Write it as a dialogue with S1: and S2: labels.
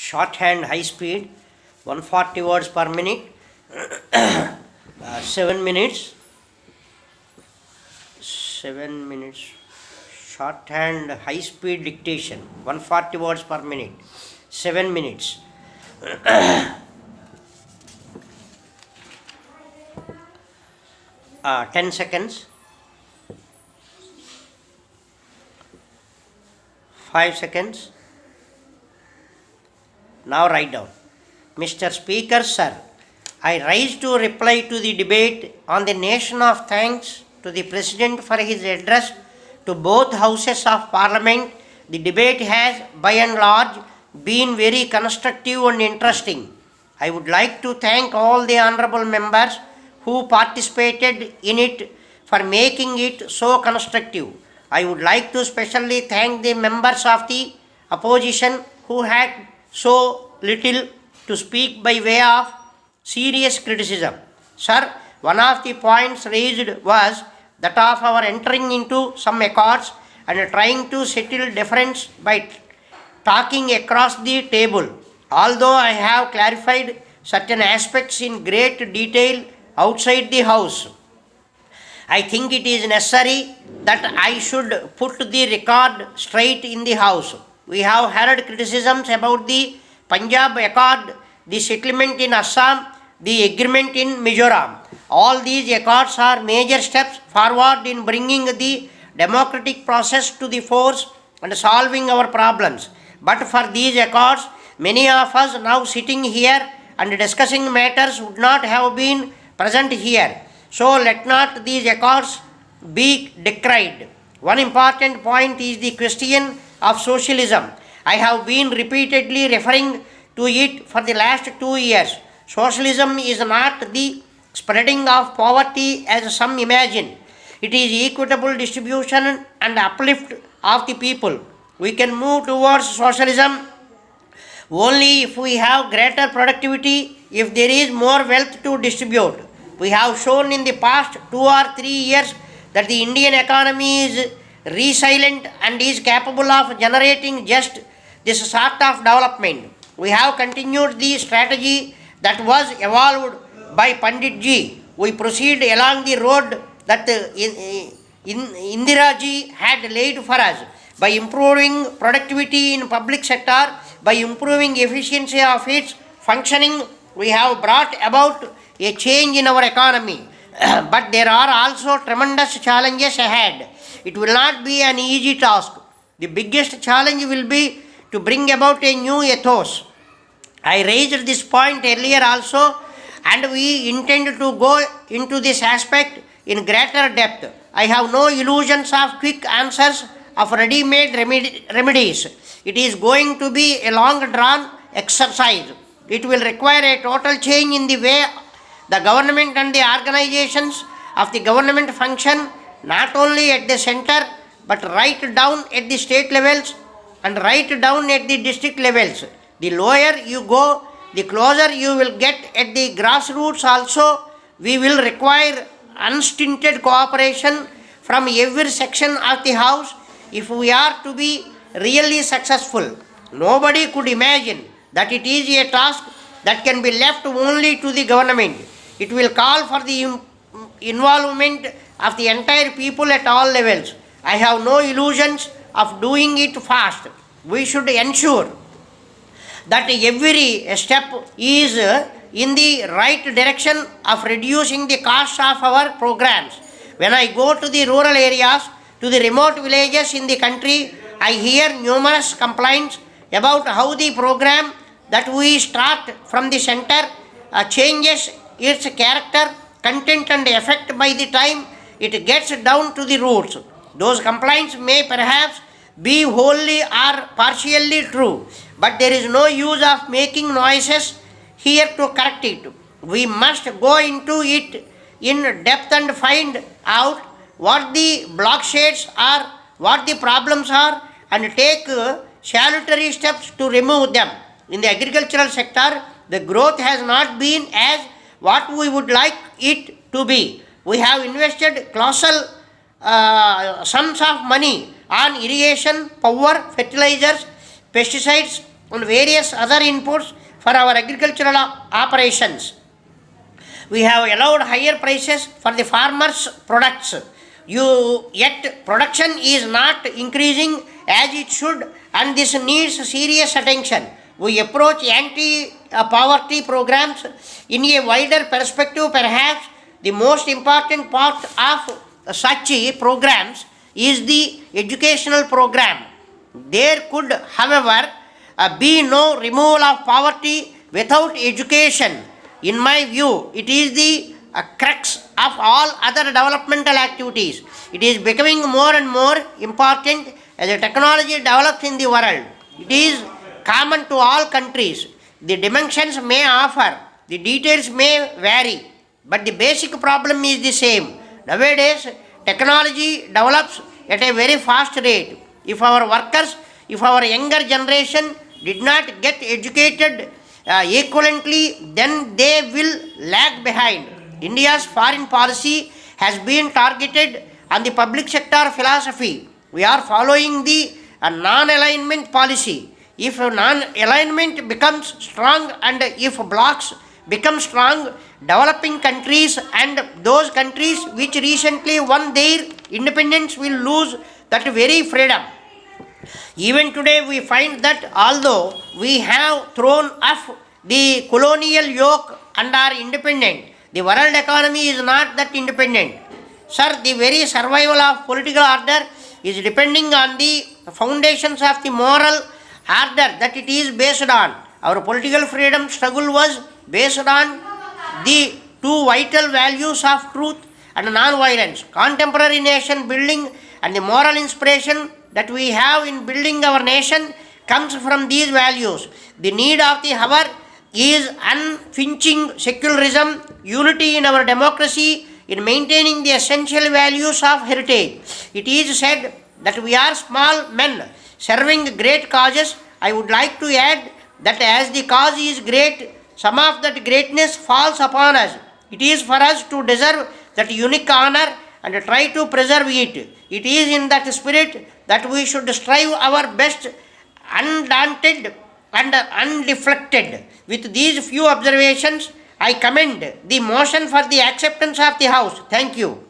S1: shorthand high speed 140 words per minute 7 minutes 7 minutes shorthand high speed dictation 140 words per minute 7 minutes 10 seconds 5 seconds. Now write down. Mr. Speaker, sir, I rise to reply to the debate on the nation of thanks to the President for his address to both houses of Parliament. The debate has, by and large, been very constructive and interesting. I would like to thank all the honourable members who participated in it for making it so constructive. I would like to specially thank the members of the opposition who had so little to speak by way of serious criticism. Sir, one of the points raised was that of our entering into some accords and trying to settle difference by talking across the table. Although I have clarified certain aspects in great detail outside the House, I think it is necessary that I should put the record straight in the House. We have heard criticisms about the Punjab Accord, the settlement in Assam, the agreement in Mizoram. All these accords are major steps forward in bringing the democratic process to the force and solving our problems. But for these accords, many of us now sitting here and discussing matters would not have been present here. So let not these accords be decried. One important point is the question of socialism. I have been repeatedly referring to it for the last 2 years. Socialism is not the spreading of poverty as some imagine. It is equitable distribution and uplift of the people. We can move towards socialism only if we have greater productivity, if there is more wealth to distribute. We have shown in the past 2 or 3 years that the Indian economy is resilient and is capable of generating just this sort of development. We have continued the strategy that was evolved by Pandit Ji. We proceed along the road that Indira Ji had laid for us by improving productivity in public sector, by improving efficiency of its functioning. We have brought about a change in our economy. But there are also tremendous challenges ahead. It will not be an easy task. The biggest challenge will be to bring about a new ethos. I raised this point earlier also, and we intend to go into this aspect in greater depth. I have no illusions of quick answers, of ready-made remedies. It is going to be a long-drawn exercise. It will require a total change in the way the government and the organizations of the government function, not only at the center, but right down at the state levels and right down at the district levels. The lower you go, the closer you will get at the grassroots also. We will require unstinted cooperation from every section of the House if we are to be really successful. Nobody could imagine that it is a task that can be left only to the government. It will call for the involvement of the entire people at all levels. I have no illusions of doing it fast. We should ensure that every step is in the right direction of reducing the cost of our programs. When I go to the rural areas, to the remote villages in the country, I hear numerous complaints about how the program that we start from the center changes its character, content and effect by the time it gets down to the roots. Those complaints may perhaps be wholly or partially true, but there is no use of making noises here to correct it. We must go into it in depth and find out what the blockades are, what the problems are, and take salutary steps to remove them. In the agricultural sector, the growth has not been as what we would like it to be. We have invested colossal sums of money on irrigation, power, fertilizers, pesticides, and various other inputs for our agricultural operations. We have allowed higher prices for the farmers' products. Yet production is not increasing as it should, and this needs serious attention. We approach anti-poverty programs in a wider perspective. Perhaps the most important part of such programs is the educational program. There could, however, be no removal of poverty without education. In my view, it is the crux of all other developmental activities. It is becoming more and more important as the technology develops in the world. It is common to all countries. The dimensions may offer, the details may vary, but the basic problem is the same. Nowadays, technology develops at a very fast rate. If our workers, if our younger generation did not get educated equivalently, then they will lag behind. India's foreign policy has been targeted on the public sector philosophy. We are following the non-alignment policy. If non-alignment becomes strong and if blocks become strong, developing countries and those countries which recently won their independence will lose that very freedom. Even today we find that although we have thrown off the colonial yoke and are independent, the world economy is not that independent. Sir, the very survival of political order is depending on the foundations of the moral order that it is based on. Our political freedom struggle was based on the two vital values of truth and non-violence. Contemporary nation building and the moral inspiration that we have in building our nation comes from these values. The need of the hour is unflinching secularism, unity in our democracy, in maintaining the essential values of heritage. It is said that we are small men serving great causes. I would like to add that as the cause is great, some of that greatness falls upon us. It is for us to deserve that unique honor and try to preserve it. It is in that spirit that we should strive our best, undaunted and undeflected. With these few observations, I commend the motion for the acceptance of the House. Thank you.